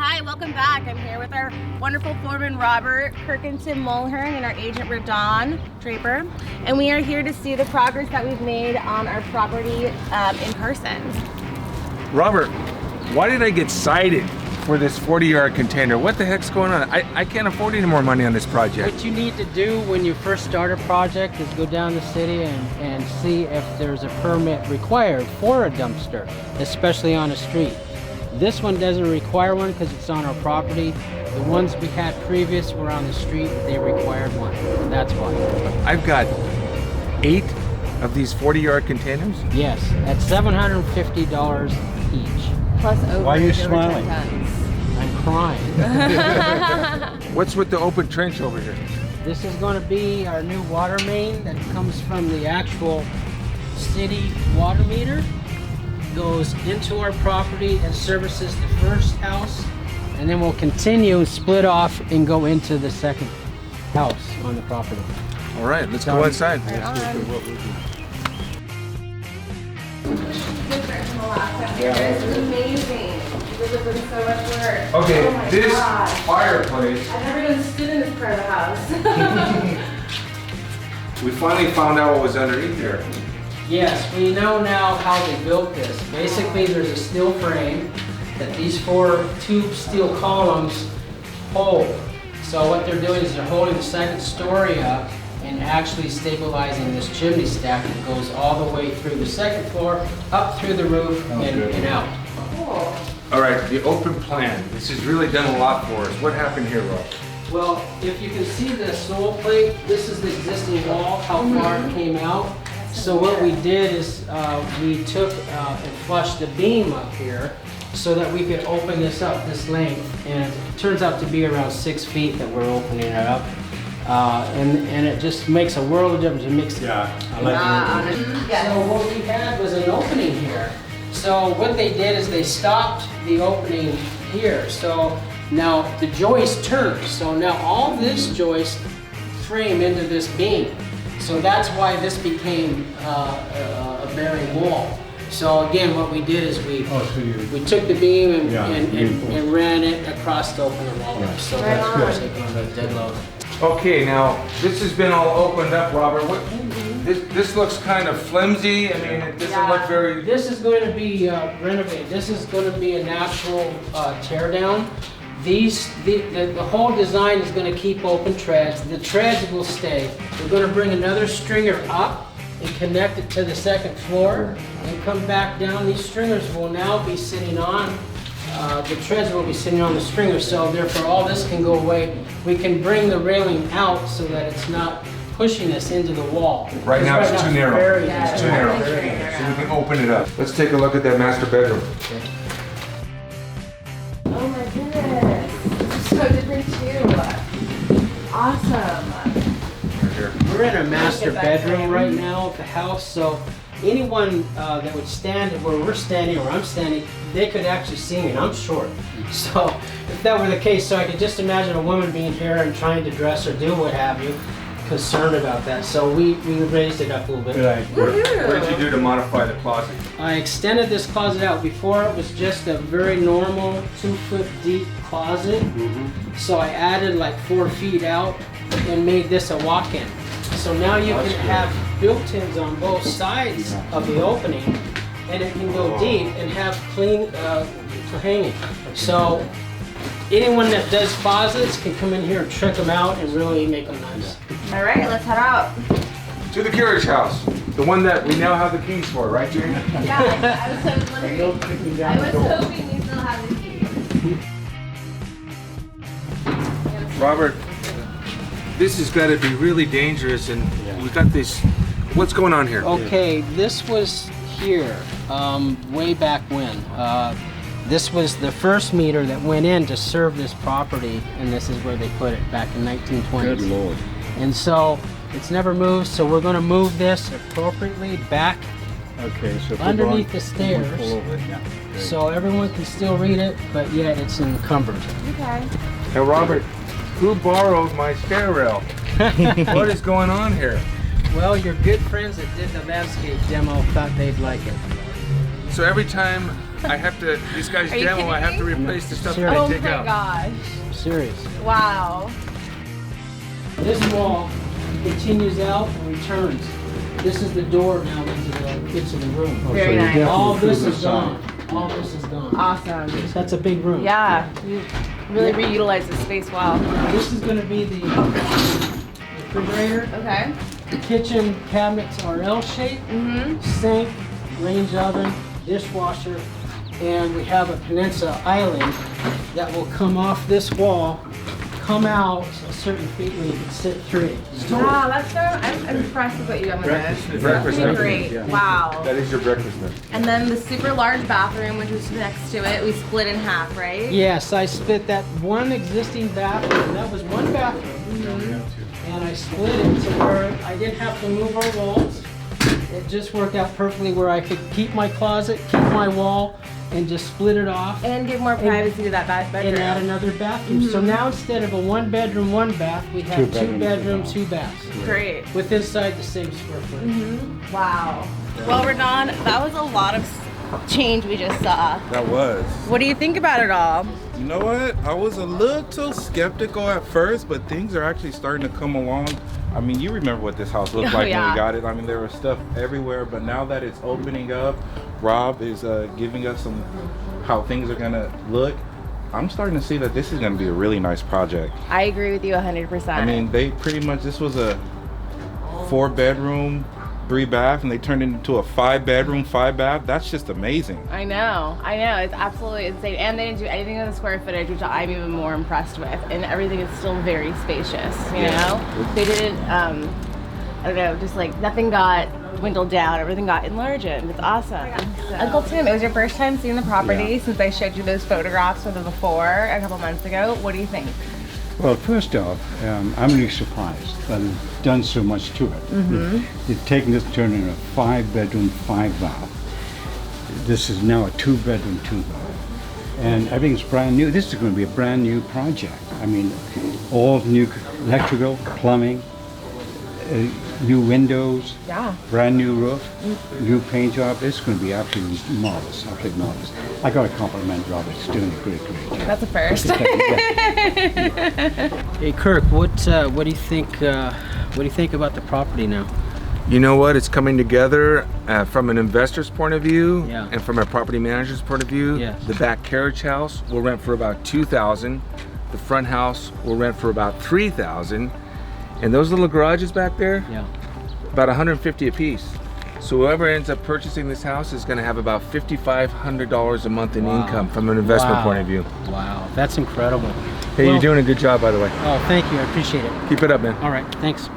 Hi, welcome back. I'm here with our wonderful foreman Robert, Kirkinson Mulhern, and our agent Radon Draper. And we are here to see the progress that we've made on our property in Carson. Robert, why did I get cited for this 40-yard container? What the heck's going on? I can't afford any more money on this project. What you need to do when you first start a project is go down the city and see if there's a permit required for a dumpster, especially on a street. This one doesn't require one because it's on our property. The ones we had previous were on the street. They required one. That's why. I've got 8 of these 40-yard containers? Yes, at $750 each. Plus over. Why are you smiling? I'm crying. What's with the open trench over here? This is going to be our new water main that comes from the actual city water meter. Goes into our property and services the first house, and then we'll continue, split off, and go into the second house on the property. All right, let's go inside. This is amazing. You guys have done so much work. Okay, Oh my this gosh. fireplace, I've never even stood in this part of the house. we finally found out what was underneath there. Yes, we know now how they built this. Basically, there's a steel frame that these 4 tube steel columns hold. So what they're doing is they're holding the second story up and actually stabilizing this chimney stack that goes all the way through the second floor, up through the roof, and out. Cool. All right, the open plan. This has really done a lot for us. What happened here, Rob? Well, if you can see the sole plate, this is the existing wall, how far it came out. So what we did is we took and flushed the beam up here so that we could open this up this length, and it turns out to be around 6 feet that we're opening it up. And it just makes a world of difference. It makes I like So what we had was an opening here. So what they did is they stopped the opening here. So now the joist turns. So now all this joist frame into this beam. So that's why this became a bearing wall. So again, what we did is we took the beam and ran it across to open the wall up. So that's good. Taking on the dead load. Okay, now this has been all opened up, Robert. This looks kind of flimsy. I mean, it doesn't look very. This is going to be renovated. This is going to be a natural tear down. The whole design is going to keep open treads. The treads will stay. We're going to bring another stringer up and connect it to the second floor and come back down. These stringers will now be sitting on, the treads will be sitting on the stringer, so therefore all this can go away. We can bring the railing out so that it's not pushing us into the wall. Right now it's too narrow. It's too narrow. So we can open it up. Let's take a look at that master bedroom. Okay. Oh my goodness. It's so different too. Awesome. Right here. We're in a master bedroom right now at the house, so anyone that would stand where we're standing or I'm standing, they could actually see me, and I'm short. So if that were the case, so I could just imagine a woman being here and trying to dress or do what have you, concerned about that. So we raised it up a little bit. What did you do to modify the closet? I extended this closet out. Before it was just a very normal 2-foot deep closet. So I added like 4 feet out and made this a walk-in. So now you can have built-ins on both sides of the opening, and it can go deep and have clean hanging. So anyone that does closets can come in here and trick them out and really make them nice. All right, let's head out. To the carriage house, the one that we now have the keys for, right, Jane? Yeah, I was wondering. I was hoping you still have the keys. Robert, this has got to be really dangerous, and we got this. What's going on here? Okay, this was here way back when. This was the first meter that went in to serve this property, and this is where they put it back in 1920s. Good Lord. And so it's never moved, so we're going to move this appropriately back Okay, so underneath the stairs, so everyone can still read it, but yet it's encumbered. Okay. Now, Robert, who borrowed my stair rail? What is going on here? Well, your good friends that did the landscape demo thought they'd like it. So every time I have to, these guys Are you demo, I have to kidding me? replace the stuff Serious. that Oh they take my out. gosh. Serious. Wow. This wall continues out and returns. This is the door now into the room. Very you nice. definitely All this threw is the gone. sign. All this is gone. Awesome. That's a big room. Yeah, you really reutilize the space well. This is going to be the refrigerator. Okay. The kitchen cabinets are L-shaped. Mm-hmm. Sink, range oven, dishwasher, and we have a peninsula island that will come off this wall, come out a certain feet where you can sit through. Wow, that's so, I'm impressed with what you done with this. That's Breakfast pretty nook. great. Yeah. Wow. That is your breakfast nook. And then the super large bathroom, which was next to it, we split in half, right? Yes, I split that one existing bathroom. That was one bathroom. And I split it to where I didn't have to move our walls. It just worked out perfectly where I could keep my closet, keep my wall, and just split it off And give more privacy to that bedroom. and add another bathroom. So now instead of a one bedroom, one bath, we have two bedroom, two baths. Great. With inside the same square footage. Wow. Well, Redon, that was a lot of change we just saw. That was. What do you think about it all? You know what? I was a little skeptical at first, but things are actually starting to come along. I mean, you remember what this house looked Oh, like when yeah. we got it. I mean, there was stuff everywhere, but now that it's opening up, Rob is giving us some how things are gonna look. I'm starting to see that this is gonna be a really nice project. I agree with you 100%. I mean, they pretty much, this was a 4-bedroom, 3-bath, and they turned it into a 5-bedroom, 5-bath. That's just amazing. I know, it's absolutely insane. And they didn't do anything with the square footage, which I'm even more impressed with. And everything is still very spacious, you know? They didn't, I don't know, just like nothing got dwindled down, everything got enlarged. It's awesome. Uncle Tim, it was your first time seeing the property since I showed you those photographs of the before a couple months ago. What do you think? Well, first off, I'm really surprised that it's done so much to it. You've taken this, turned it into a 5-bedroom, 5-bath. This is now a 2-bedroom, 2-bath. And everything's brand new. This is going to be a brand new project. I mean, all new electrical, plumbing, new windows, brand new roof, new paint job. It's going to be absolutely marvelous, absolutely marvelous. I got to compliment Robert. It's doing a great job. That's a first. Hey Kirk, what do you think? What do you think about the property now? You know what? It's coming together from an investor's point of view Yeah. and from a property manager's point of view. Yes. The back carriage house will rent for about $2,000. The front house will rent for about $3,000. And those little garages back there, Yeah. about $150 a piece. So whoever ends up purchasing this house is going to have about $5,500 a month in income from an investment point of view. Wow, that's incredible. Hey, Well- you're doing a good job, by the way. Oh, thank you. I appreciate it. Keep it up, man. All right, thanks.